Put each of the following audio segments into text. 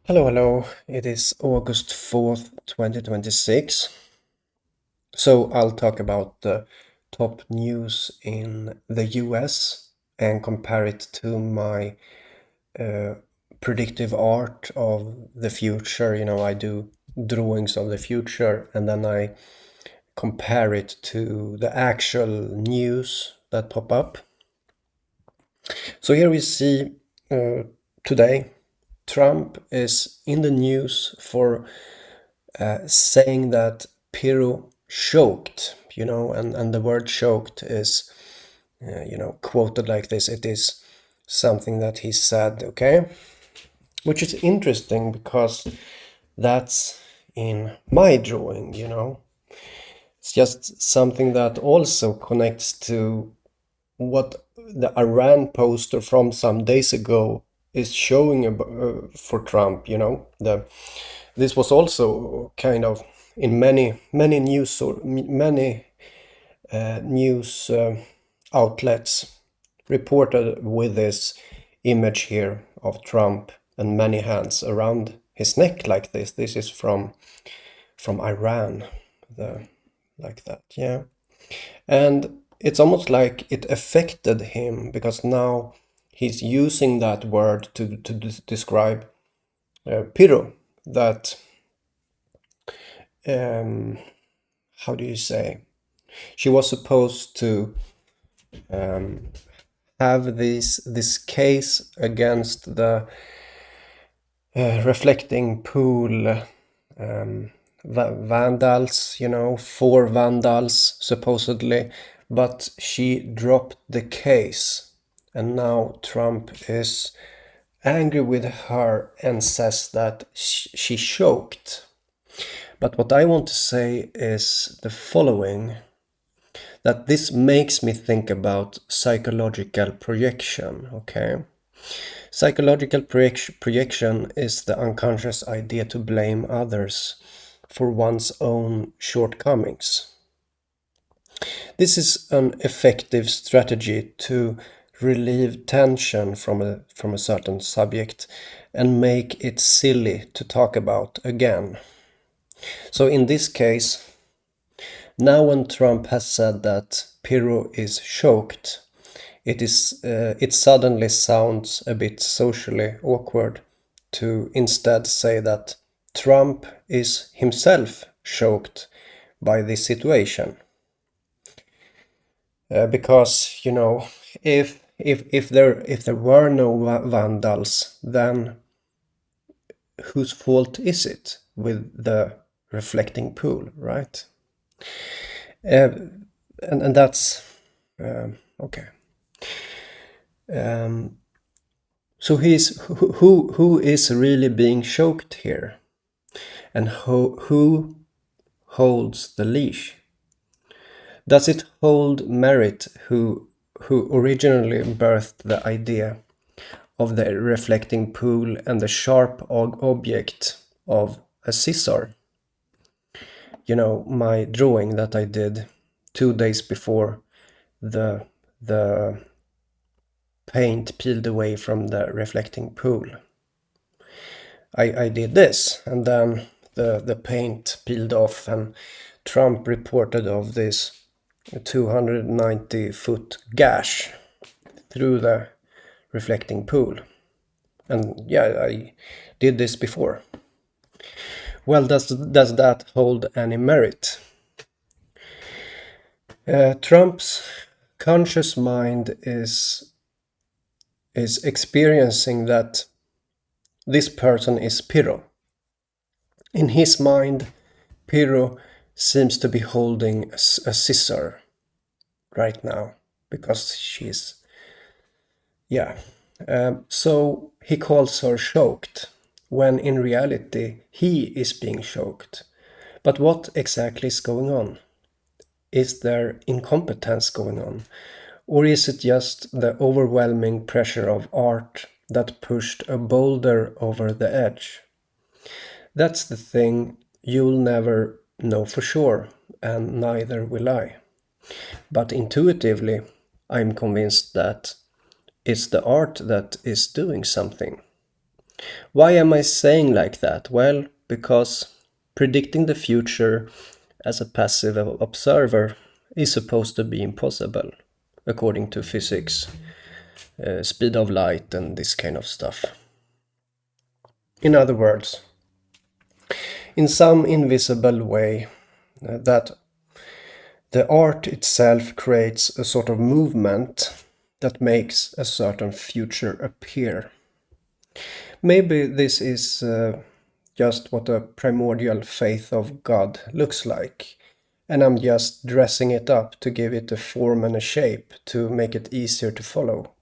Hello, hello. It is August 4th, 2026. So I'll talk about the top news in the US and compare it to my uh, predictive art of the future. I do drawings of the future and then I compare it to the actual news that pop up. So here we see today Trump is in the news for saying that Pirro choked, and the word choked is, quoted like this. It is something that he said, okay? Which is interesting because that's in my drawing. It's just something that also connects to what the Iran poster from some days ago is showing for Trump. This was also kind of in many news or many news outlets reported with this image here of Trump and many hands around his neck like this. This is from Iran, the like that, yeah. And it's almost like it affected him because now he's using that word to describe Pirro, that how do you say? She was supposed to um, have this case against the reflecting pool vandals, four vandals supposedly, but she dropped the case, and now Trump is angry with her and says that she choked. But what I want to say is the following, that this makes me think about psychological projection, okay? Psychological projection is the unconscious idea to blame others for one's own shortcomings. This is an effective strategy to relieve tension from a certain subject and make it silly to talk about again. So in this case, now when Trump has said that Pirro is choked, it suddenly sounds a bit socially awkward to instead say that Trump is himself choked by this situation. Because if there were no vandals, then whose fault is it with the reflecting pool, right? And that's okay. So who is really being choked here, and who holds the leash? Does it hold Merritt, who originally birthed the idea of the reflecting pool and the sharp object of a scissor? My drawing that I did 2 days before the the paint peeled away from the reflecting pool. I did this, and then the paint peeled off, and Trump reported of this 290-foot gash through the reflecting pool. And yeah, I did this before. Well, does that hold any merit? Trump's conscious mind is experiencing that this person is Pirro. In his mind, Pirro seems to be holding a scissor right now because she's, yeah. So he calls her choked, when in reality he is being choked. But what exactly is going on? Is there incompetence going on? Or is it just the overwhelming pressure of art that pushed a boulder over the edge? That's the thing you'll never know for sure, and neither will I. But intuitively, I'm convinced that it's the art that is doing something. Why am I saying like that? Well, because predicting the future as a passive observer is supposed to be impossible, according to physics, speed of light, and this kind of stuff. In other words, in some invisible way, that the art itself creates a sort of movement that makes a certain future appear. Maybe this is just what a primordial faith of God looks like, and I'm just dressing it up to give it a form and a shape to make it easier to follow.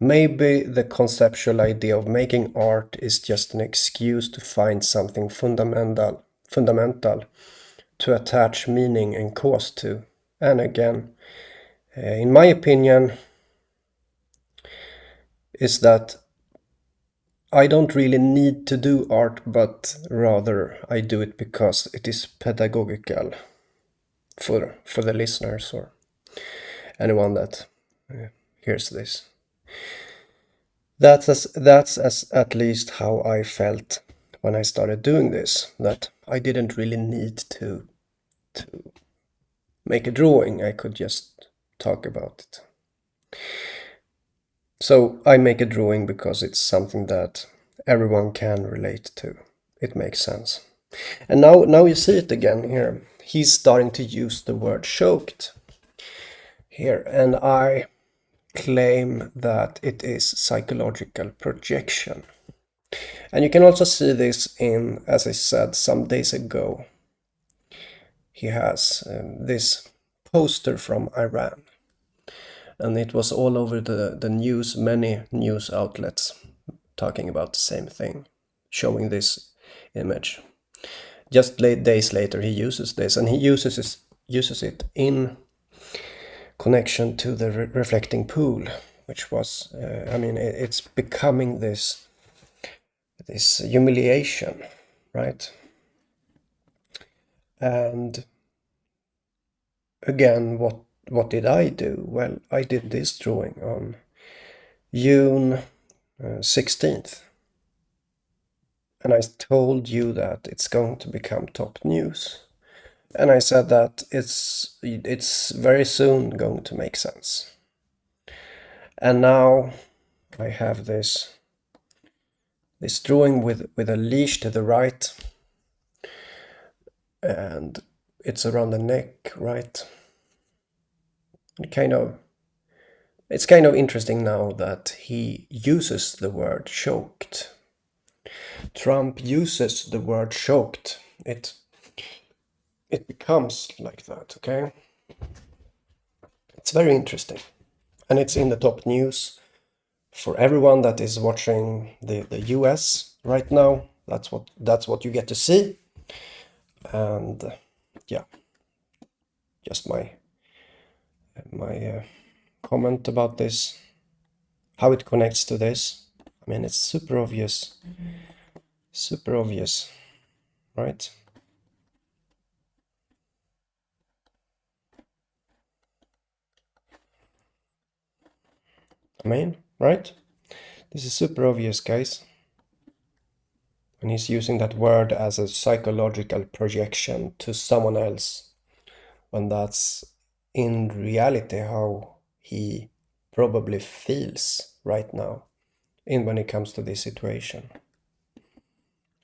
Maybe the conceptual idea of making art is just an excuse to find something fundamental to attach meaning and cause to. And again, in my opinion, is that I don't really need to do art, but rather I do it because it is pedagogical for the listeners or anyone that hears this. That's at least how I felt when I started doing this, that I didn't really need to make a drawing. I could just talk about it. So I make a drawing because it's something that everyone can relate to. It makes sense. And now you see it again here. He's starting to use the word choked here, and I claim that it is psychological projection. And you can also see this in, as I said some days ago, he has this poster from Iran. And it was all over the news, many news outlets talking about the same thing, showing this image. Just days later he uses this, and he uses it in connection to the reflecting pool, which was, it's becoming this humiliation, right? And again, what did I do? Well, I did this drawing on June 16th. And I told you that it's going to become top news. And I said that it's very soon going to make sense. And now I have this drawing with a leash to the right, and it's around the neck, right? It's kind of interesting now that he uses the word choked. Trump uses the word choked. It becomes like that, okay? It's very interesting. And it's in the top news for everyone that is watching the US right now. That's what you get to see. And yeah, just my comment about this, how it connects to this. I mean, it's super obvious, right? I mean, right? This is super obvious, guys. And he's using that word as a psychological projection to someone else, when that's in reality how he probably feels right now when it comes to this situation.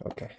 Okay.